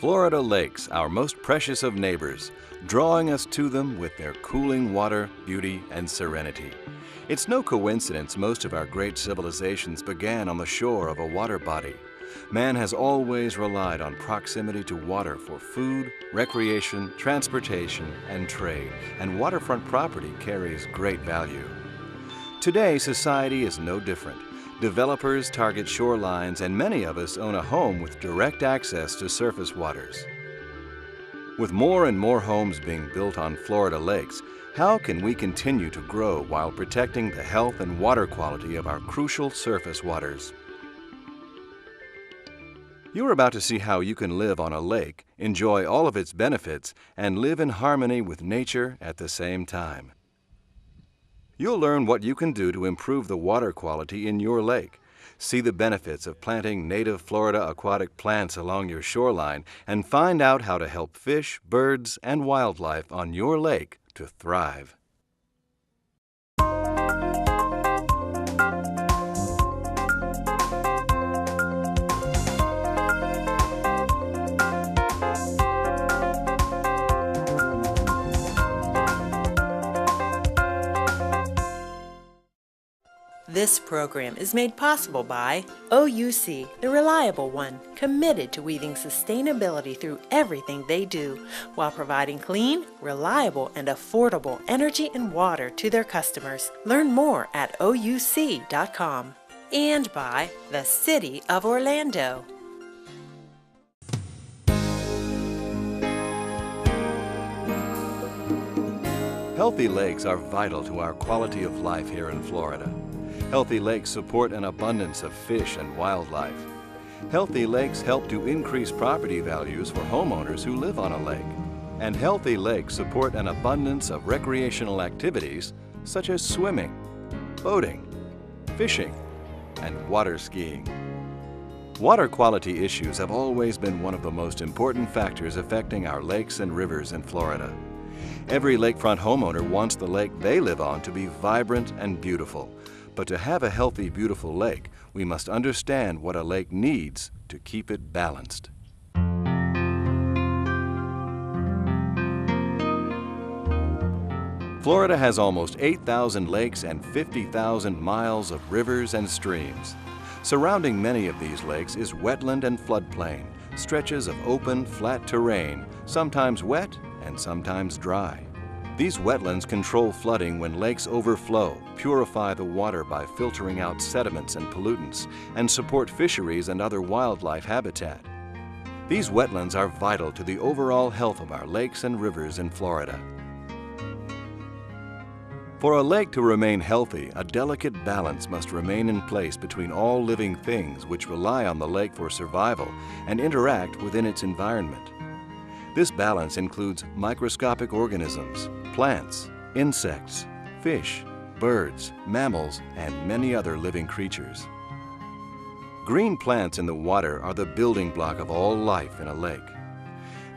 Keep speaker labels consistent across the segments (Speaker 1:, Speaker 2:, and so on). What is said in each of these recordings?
Speaker 1: Florida lakes, our most precious of neighbors, drawing us to them with their cooling water, beauty, and serenity. It's no coincidence most of our great civilizations began on the shore of a water body. Man has always relied on proximity to water for food, recreation, transportation, and trade, and waterfront property carries great value. Today, society is no different. Developers target shorelines, and many of us own a home with direct access to surface waters. With more and more homes being built on Florida lakes, how can we continue to grow while protecting the health and water quality of our crucial surface waters? You're about to see how you can live on a lake, enjoy all of its benefits, and live in harmony with nature at the same time. You'll learn what you can do to improve the water quality in your lake. See the benefits of planting native Florida aquatic plants along your shoreline and find out how to help fish, birds, and wildlife on your lake to thrive.
Speaker 2: This program is made possible by OUC, the reliable one, committed to weaving sustainability through everything they do, while providing clean, reliable, and affordable energy and water to their customers. Learn more at ouc.com. And by the City of Orlando.
Speaker 1: Healthy lakes are vital to our quality of life here in Florida. Healthy lakes support an abundance of fish and wildlife. Healthy lakes help to increase property values for homeowners who live on a lake. And healthy lakes support an abundance of recreational activities such as swimming, boating, fishing, and water skiing. Water quality issues have always been one of the most important factors affecting our lakes and rivers in Florida. Every lakefront homeowner wants the lake they live on to be vibrant and beautiful. But to have a healthy, beautiful lake, we must understand what a lake needs to keep it balanced. Florida has almost 8,000 lakes and 50,000 miles of rivers and streams. Surrounding many of these lakes is wetland and floodplain, stretches of open, flat terrain, sometimes wet and sometimes dry. These wetlands control flooding when lakes overflow, purify the water by filtering out sediments and pollutants, and support fisheries and other wildlife habitat. These wetlands are vital to the overall health of our lakes and rivers in Florida. For a lake to remain healthy, a delicate balance must remain in place between all living things which rely on the lake for survival and interact within its environment. This balance includes microscopic organisms, plants, insects, fish, birds, mammals, and many other living creatures. Green plants in the water are the building block of all life in a lake.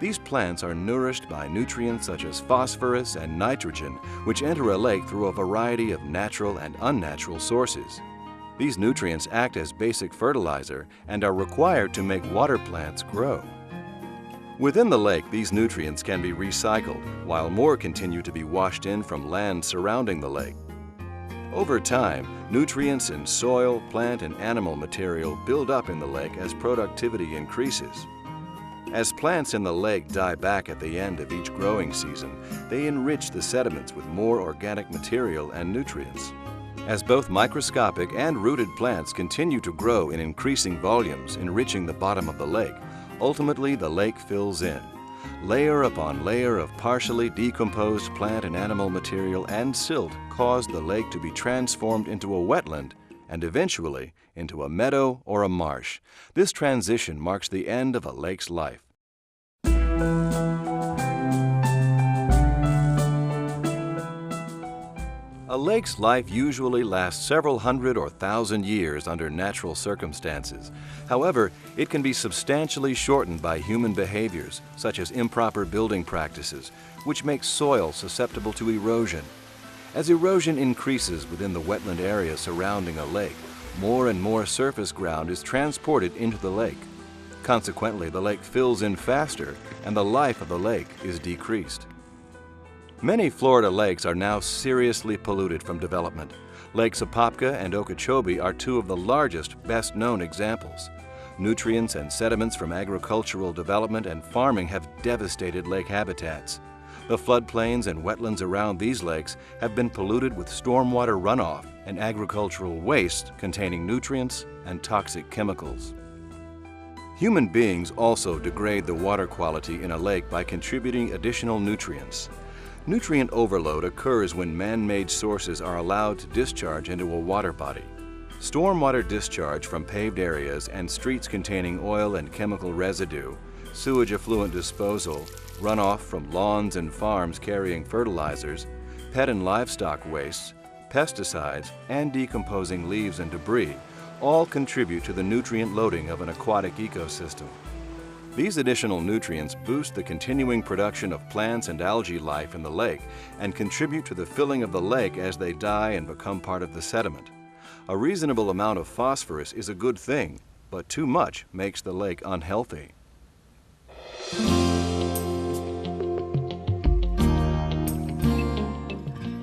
Speaker 1: These plants are nourished by nutrients such as phosphorus and nitrogen, which enter a lake through a variety of natural and unnatural sources. These nutrients act as basic fertilizer and are required to make water plants grow. Within the lake, these nutrients can be recycled, while more continue to be washed in from land surrounding the lake. Over time, nutrients in soil, plant, and animal material build up in the lake as productivity increases. As plants in the lake die back at the end of each growing season, they enrich the sediments with more organic material and nutrients. As both microscopic and rooted plants continue to grow in increasing volumes, enriching the bottom of the lake, ultimately the lake fills in. Layer upon layer of partially decomposed plant and animal material and silt cause the lake to be transformed into a wetland and eventually into a meadow or a marsh. This transition marks the end of a lake's life. A lake's life usually lasts several hundred or thousand years under natural circumstances. However, it can be substantially shortened by human behaviors, such as improper building practices, which make soil susceptible to erosion. As erosion increases within the wetland area surrounding a lake, more and more surface ground is transported into the lake. Consequently, the lake fills in faster and the life of the lake is decreased. Many Florida lakes are now seriously polluted from development. Lakes Apopka and Okeechobee are two of the largest, best-known examples. Nutrients and sediments from agricultural development and farming have devastated lake habitats. The floodplains and wetlands around these lakes have been polluted with stormwater runoff and agricultural waste containing nutrients and toxic chemicals. Human beings also degrade the water quality in a lake by contributing additional nutrients. Nutrient overload occurs when man-made sources are allowed to discharge into a water body. Stormwater discharge from paved areas and streets containing oil and chemical residue, sewage effluent disposal, runoff from lawns and farms carrying fertilizers, pet and livestock wastes, pesticides, and decomposing leaves and debris all contribute to the nutrient loading of an aquatic ecosystem. These additional nutrients boost the continuing production of plants and algae life in the lake and contribute to the filling of the lake as they die and become part of the sediment. A reasonable amount of phosphorus is a good thing, but too much makes the lake unhealthy.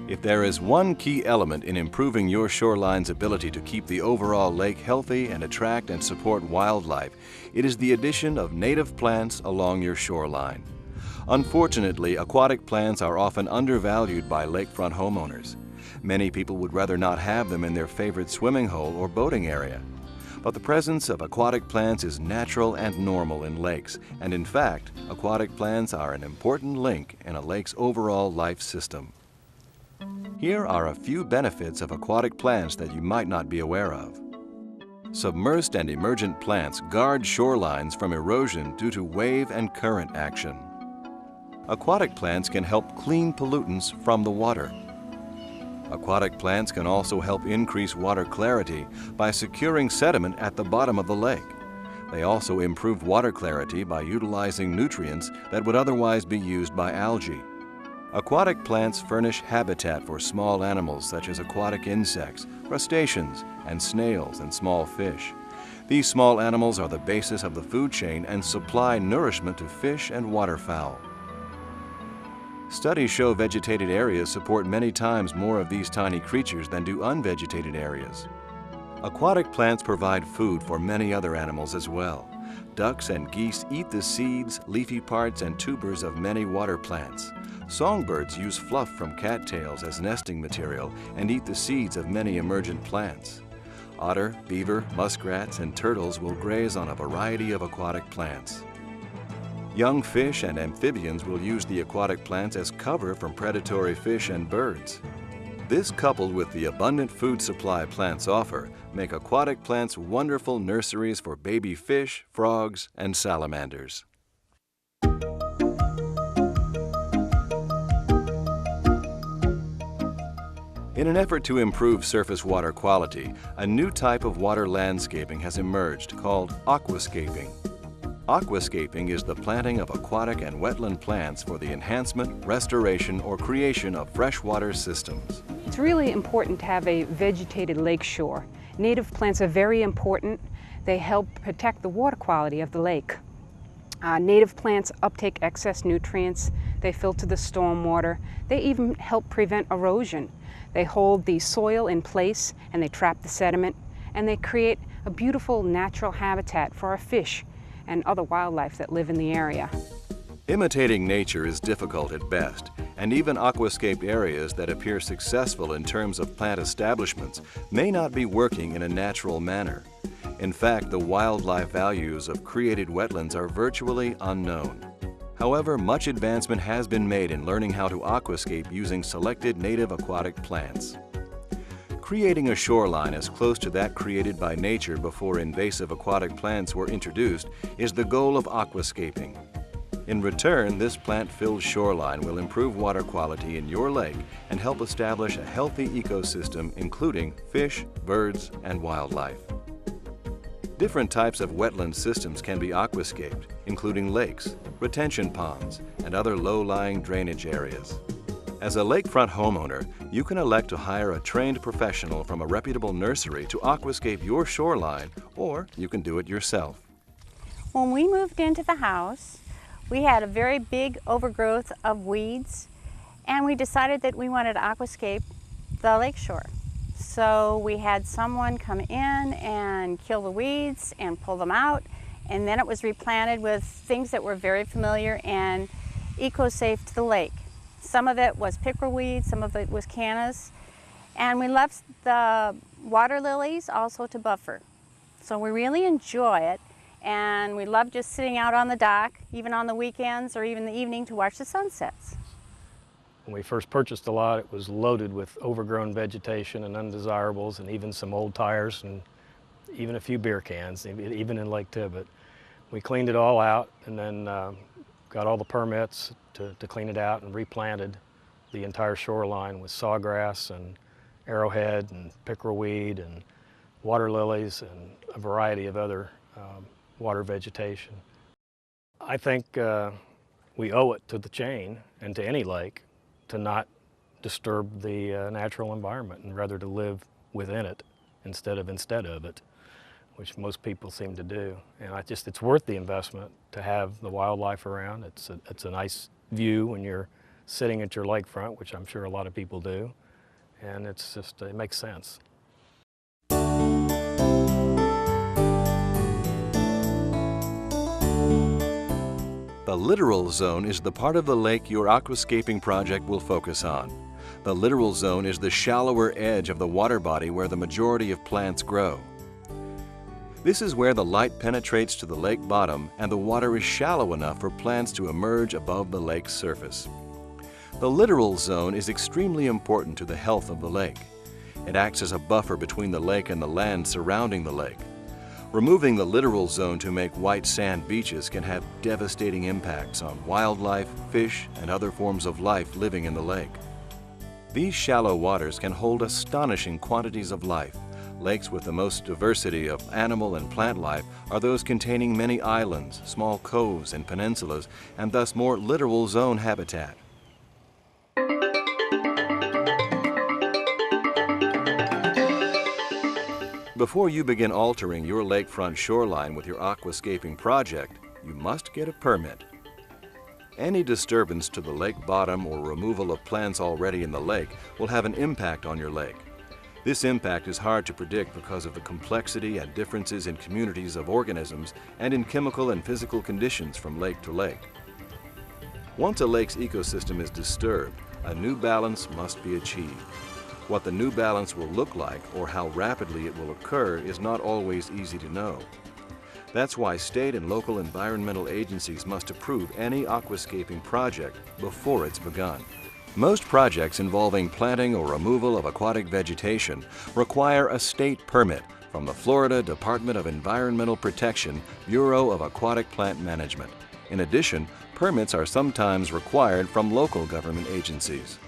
Speaker 1: If there is one key element in improving your shoreline's ability to keep the overall lake healthy and attract and support wildlife, it is the addition of native plants along your shoreline. Unfortunately, aquatic plants are often undervalued by lakefront homeowners. Many people would rather not have them in their favorite swimming hole or boating area. But the presence of aquatic plants is natural and normal in lakes, and in fact, aquatic plants are an important link in a lake's overall life system. Here are a few benefits of aquatic plants that you might not be aware of. Submersed and emergent plants guard shorelines from erosion due to wave and current action. Aquatic plants can help clean pollutants from the water. Aquatic plants can also help increase water clarity by securing sediment at the bottom of the lake. They also improve water clarity by utilizing nutrients that would otherwise be used by algae. Aquatic plants furnish habitat for small animals such as aquatic insects, crustaceans, and snails and small fish. These small animals are the basis of the food chain and supply nourishment to fish and waterfowl. Studies show vegetated areas support many times more of these tiny creatures than do unvegetated areas. Aquatic plants provide food for many other animals as well. Ducks and geese eat the seeds, leafy parts, and tubers of many water plants. Songbirds use fluff from cattails as nesting material and eat the seeds of many emergent plants. Otter, beaver, muskrats, and turtles will graze on a variety of aquatic plants. Young fish and amphibians will use the aquatic plants as cover from predatory fish and birds. This, coupled with the abundant food supply plants offer, make aquatic plants wonderful nurseries for baby fish, frogs, and salamanders. In an effort to improve surface water quality, a new type of water landscaping has emerged called aquascaping. Aquascaping is the planting of aquatic and wetland plants for the enhancement, restoration, or creation of freshwater systems.
Speaker 3: It's really important to have a vegetated lakeshore. Native plants are very important. They help protect the water quality of the lake. Native plants uptake excess nutrients. They filter the stormwater. They even help prevent erosion. They hold the soil in place and they trap the sediment, and they create a beautiful natural habitat for our fish and other wildlife that live in the area.
Speaker 1: Imitating nature is difficult at best, and even aquascaped areas that appear successful in terms of plant establishments may not be working in a natural manner. In fact, the wildlife values of created wetlands are virtually unknown. However, much advancement has been made in learning how to aquascape using selected native aquatic plants. Creating a shoreline as close to that created by nature before invasive aquatic plants were introduced is the goal of aquascaping. In return, this plant-filled shoreline will improve water quality in your lake and help establish a healthy ecosystem including fish, birds, and wildlife. Different types of wetland systems can be aquascaped, including lakes, retention ponds, and other low-lying drainage areas. As a lakefront homeowner, you can elect to hire a trained professional from a reputable nursery to aquascape your shoreline, or you can do it yourself.
Speaker 4: When we moved into the house, we had a very big overgrowth of weeds, and we decided that we wanted to aquascape the lakeshore. So we had someone come in and kill the weeds and pull them out, and then it was replanted with things that were very familiar and eco-safe to the lake. Some of it was pickerelweed, some of it was cannas, and we left the water lilies also to buffer. So we really enjoy it, and we love just sitting out on the dock, even on the weekends or even the evening, to watch the sunsets.
Speaker 5: When we first purchased the lot, it was loaded with overgrown vegetation and undesirables, and even some old tires and even a few beer cans, even in Lake Tibbet. We cleaned it all out and then got all the permits to clean it out and replanted the entire shoreline with sawgrass and arrowhead and pickerelweed and water lilies and a variety of other water vegetation. I think we owe it to the chain and to any lake to not disturb the natural environment, and rather to live within it instead of it, which most people seem to do. And it's worth the investment to have the wildlife around. It's a nice view when you're sitting at your lakefront, which I'm sure a lot of people do, and it makes sense.
Speaker 1: The littoral zone is the part of the lake your aquascaping project will focus on. The littoral zone is the shallower edge of the water body where the majority of plants grow. This is where the light penetrates to the lake bottom and the water is shallow enough for plants to emerge above the lake's surface. The littoral zone is extremely important to the health of the lake. It acts as a buffer between the lake and the land surrounding the lake. Removing the littoral zone to make white sand beaches can have devastating impacts on wildlife, fish, and other forms of life living in the lake. These shallow waters can hold astonishing quantities of life. Lakes with the most diversity of animal and plant life are those containing many islands, small coves, and peninsulas, and thus more littoral zone habitat. Before you begin altering your lakefront shoreline with your aquascaping project, you must get a permit. Any disturbance to the lake bottom or removal of plants already in the lake will have an impact on your lake. This impact is hard to predict because of the complexity and differences in communities of organisms and in chemical and physical conditions from lake to lake. Once a lake's ecosystem is disturbed, a new balance must be achieved. What the new balance will look like or how rapidly it will occur is not always easy to know. That's why state and local environmental agencies must approve any aquascaping project before it's begun. Most projects involving planting or removal of aquatic vegetation require a state permit from the Florida Department of Environmental Protection, Bureau of Aquatic Plant Management. In addition, permits are sometimes required from local government agencies.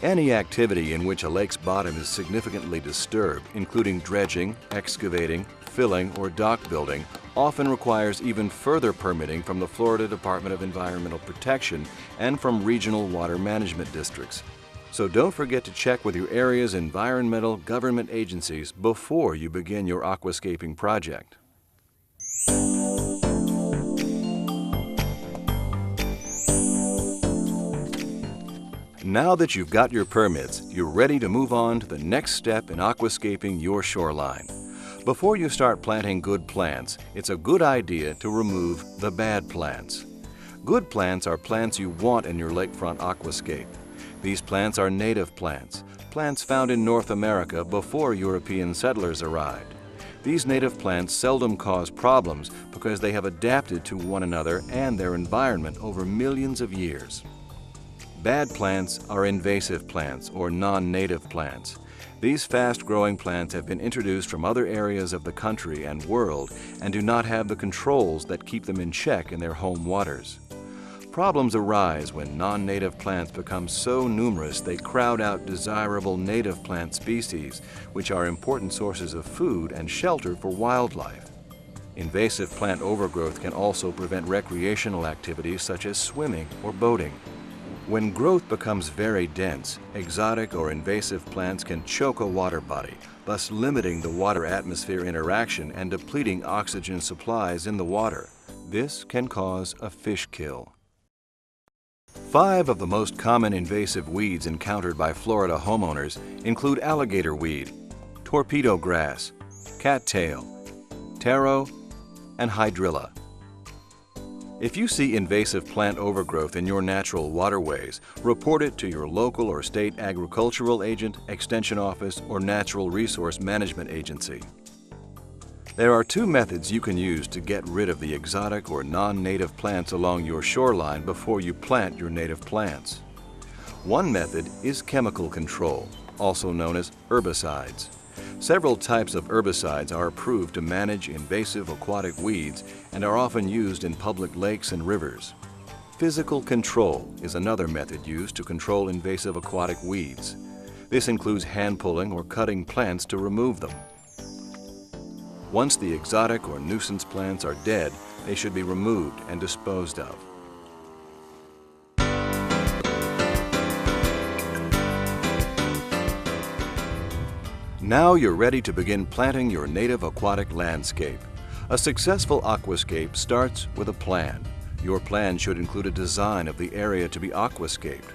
Speaker 1: Any activity in which a lake's bottom is significantly disturbed, including dredging, excavating, filling, or dock building, often requires even further permitting from the Florida Department of Environmental Protection and from regional water management districts. So don't forget to check with your area's environmental government agencies before you begin your aquascaping project. Now that you've got your permits, you're ready to move on to the next step in aquascaping your shoreline. Before you start planting good plants, it's a good idea to remove the bad plants. Good plants are plants you want in your lakefront aquascape. These plants are native plants, plants found in North America before European settlers arrived. These native plants seldom cause problems because they have adapted to one another and their environment over millions of years. Bad plants are invasive plants or non-native plants. These fast-growing plants have been introduced from other areas of the country and world and do not have the controls that keep them in check in their home waters. Problems arise when non-native plants become so numerous they crowd out desirable native plant species, which are important sources of food and shelter for wildlife. Invasive plant overgrowth can also prevent recreational activities such as swimming or boating. When growth becomes very dense, exotic or invasive plants can choke a water body, thus limiting the water-atmosphere interaction and depleting oxygen supplies in the water. This can cause a fish kill. 5 of the most common invasive weeds encountered by Florida homeowners include alligator weed, torpedo grass, cattail, taro, and hydrilla. If you see invasive plant overgrowth in your natural waterways, report it to your local or state agricultural agent, extension office, or natural resource management agency. There are 2 methods you can use to get rid of the exotic or non-native plants along your shoreline before you plant your native plants. One method is chemical control, also known as herbicides. Several types of herbicides are approved to manage invasive aquatic weeds and are often used in public lakes and rivers. Physical control is another method used to control invasive aquatic weeds. This includes hand-pulling or cutting plants to remove them. Once the exotic or nuisance plants are dead, they should be removed and disposed of. Now you're ready to begin planting your native aquatic landscape. A successful aquascape starts with a plan. Your plan should include a design of the area to be aquascaped.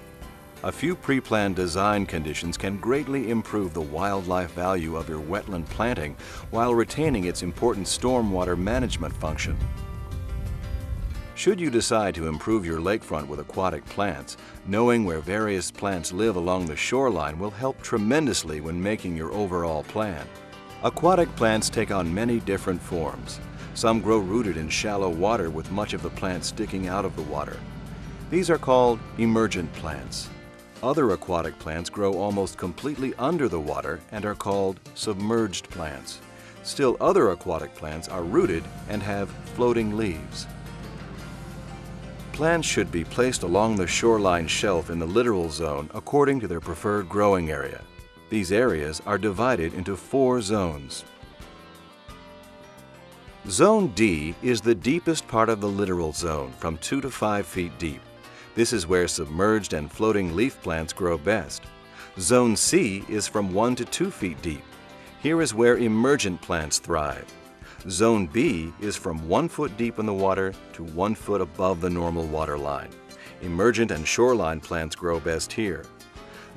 Speaker 1: A few pre-planned design conditions can greatly improve the wildlife value of your wetland planting while retaining its important stormwater management function. Should you decide to improve your lakefront with aquatic plants, knowing where various plants live along the shoreline will help tremendously when making your overall plan. Aquatic plants take on many different forms. Some grow rooted in shallow water with much of the plant sticking out of the water. These are called emergent plants. Other aquatic plants grow almost completely under the water and are called submerged plants. Still other aquatic plants are rooted and have floating leaves. Plants should be placed along the shoreline shelf in the littoral zone according to their preferred growing area. These areas are divided into 4 zones. Zone D is the deepest part of the littoral zone, from 2 to 5 feet deep. This is where submerged and floating leaf plants grow best. Zone C is from 1 to 2 feet deep. Here is where emergent plants thrive. Zone B is from 1 foot deep in the water to 1 foot above the normal water line. Emergent and shoreline plants grow best here.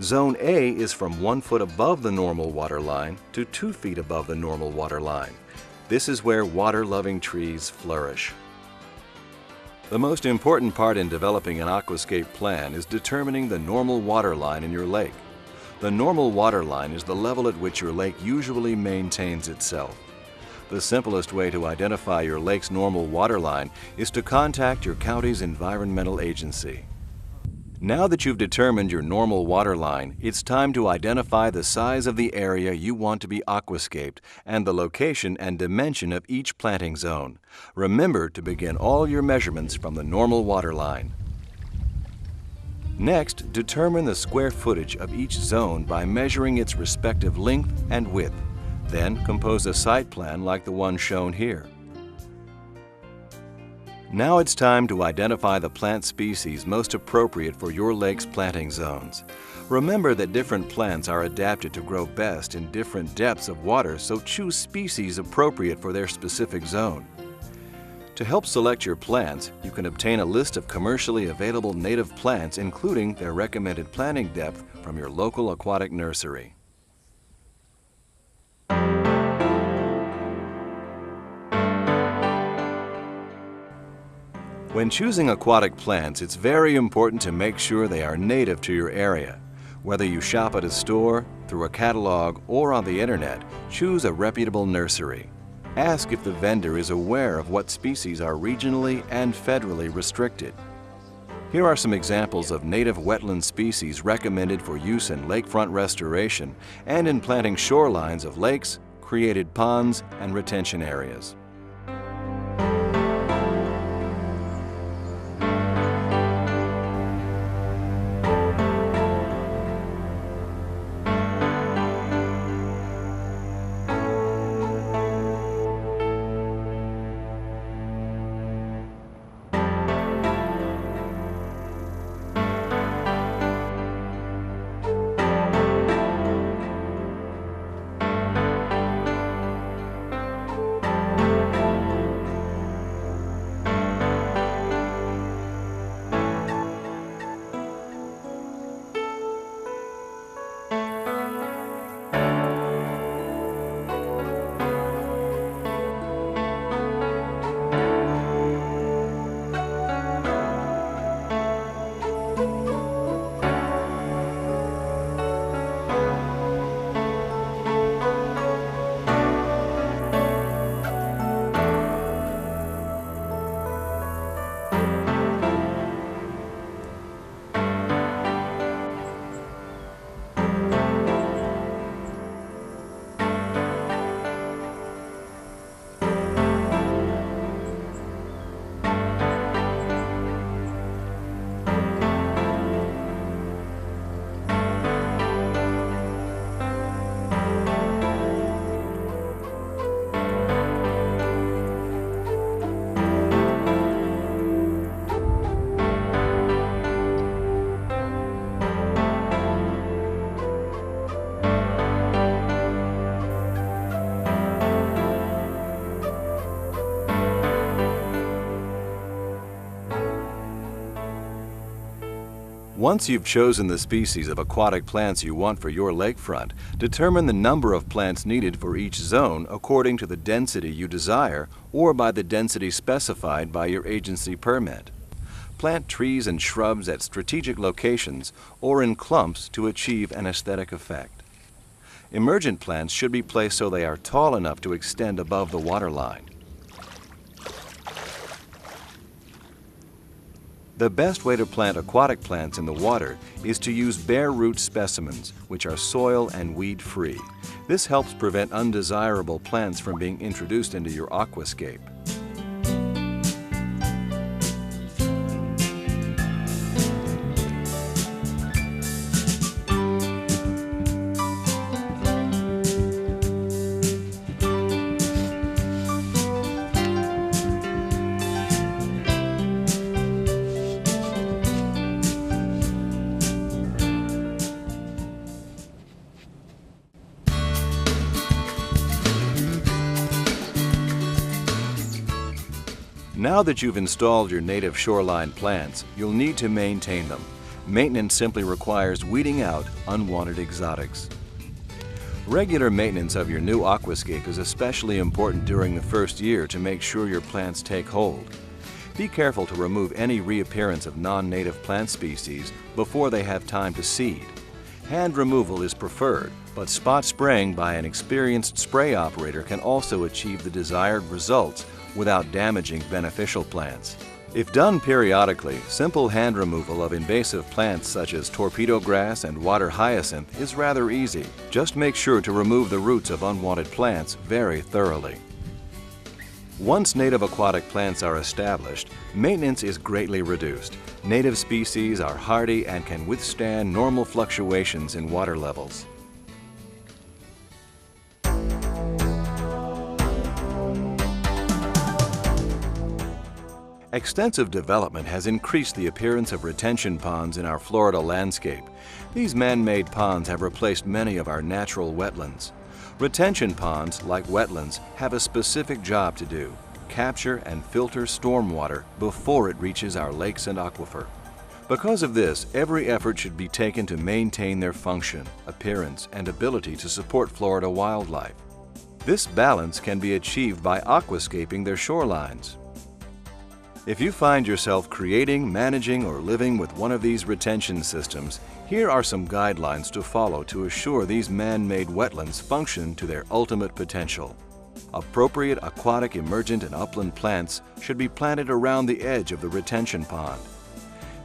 Speaker 1: Zone A is from 1 foot above the normal water line to 2 feet above the normal water line. This is where water-loving trees flourish. The most important part in developing an aquascape plan is determining the normal water line in your lake. The normal water line is the level at which your lake usually maintains itself. The simplest way to identify your lake's normal water line is to contact your county's environmental agency. Now that you've determined your normal water line, it's time to identify the size of the area you want to be aquascaped and the location and dimension of each planting zone. Remember to begin all your measurements from the normal water line. Next, determine the square footage of each zone by measuring its respective length and width. Then compose a site plan like the one shown here. Now it's time to identify the plant species most appropriate for your lake's planting zones. Remember that different plants are adapted to grow best in different depths of water, so choose species appropriate for their specific zone. To help select your plants, you can obtain a list of commercially available native plants, including their recommended planting depth, from your local aquatic nursery. When choosing aquatic plants, it's very important to make sure they are native to your area. Whether you shop at a store, through a catalog, or on the internet, choose a reputable nursery. Ask if the vendor is aware of what species are regionally and federally restricted. Here are some examples of native wetland species recommended for use in lakefront restoration and in planting shorelines of lakes, created ponds, and retention areas. Once you've chosen the species of aquatic plants you want for your lakefront, determine the number of plants needed for each zone according to the density you desire or by the density specified by your agency permit. Plant trees and shrubs at strategic locations or in clumps to achieve an aesthetic effect. Emergent plants should be placed so they are tall enough to extend above the waterline. The best way to plant aquatic plants in the water is to use bare root specimens, which are soil and weed-free. This helps prevent undesirable plants from being introduced into your aquascape. Now that you've installed your native shoreline plants, you'll need to maintain them. Maintenance simply requires weeding out unwanted exotics. Regular maintenance of your new aquascape is especially important during the first year to make sure your plants take hold. Be careful to remove any reappearance of non-native plant species before they have time to seed. Hand removal is preferred, but spot spraying by an experienced spray operator can also achieve the desired results without damaging beneficial plants. If done periodically, simple hand removal of invasive plants such as torpedo grass and water hyacinth is rather easy. Just make sure to remove the roots of unwanted plants very thoroughly. Once native aquatic plants are established, maintenance is greatly reduced. Native species are hardy and can withstand normal fluctuations in water levels. Extensive development has increased the appearance of retention ponds in our Florida landscape. These man-made ponds have replaced many of our natural wetlands. Retention ponds, like wetlands, have a specific job to do: capture and filter stormwater before it reaches our lakes and aquifer. Because of this, every effort should be taken to maintain their function, appearance, and ability to support Florida wildlife. This balance can be achieved by aquascaping their shorelines. If you find yourself creating, managing, or living with one of these retention systems, here are some guidelines to follow to assure these man-made wetlands function to their ultimate potential. Appropriate aquatic, emergent, and upland plants should be planted around the edge of the retention pond.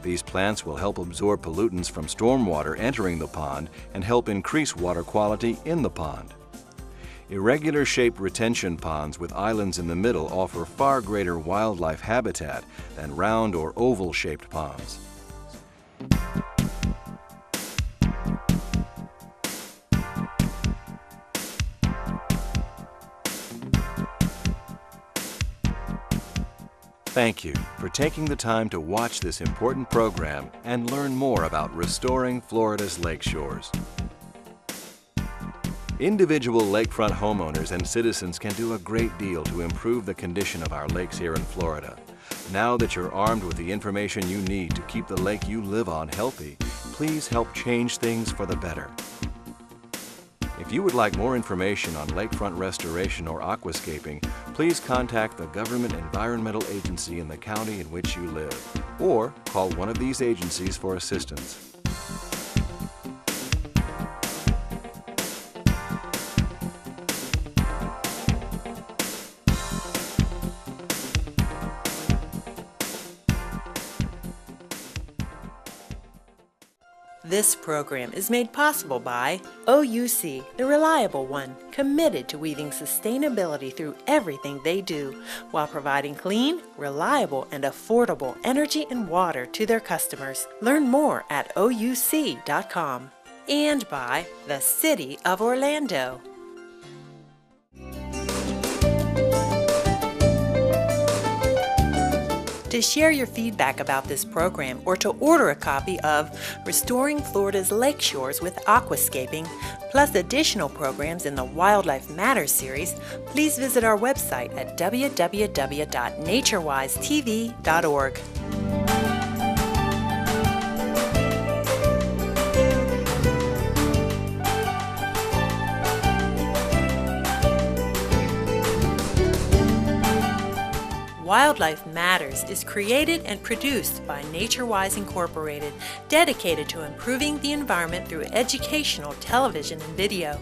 Speaker 1: These plants will help absorb pollutants from stormwater entering the pond and help increase water quality in the pond. Irregular-shaped retention ponds with islands in the middle offer far greater wildlife habitat than round or oval-shaped ponds. Thank you for taking the time to watch this important program and learn more about restoring Florida's lake shores. Individual lakefront homeowners and citizens can do a great deal to improve the condition of our lakes here in Florida. Now that you're armed with the information you need to keep the lake you live on healthy, please help change things for the better. If you would like more information on lakefront restoration or aquascaping, please contact the government environmental agency in the county in which you live, or call one of these agencies for assistance.
Speaker 2: This program is made possible by OUC, the reliable one, committed to weaving sustainability through everything they do, while providing clean, reliable, and affordable energy and water to their customers. Learn more at ouc.com. And by the City of Orlando. To share your feedback about this program or to order a copy of Restoring Florida's Lakeshores with Aquascaping, plus additional programs in the Wildlife Matters series, please visit our website at www.naturewisetv.org. Wildlife Matters is created and produced by NatureWise Incorporated, dedicated to improving the environment through educational television and video.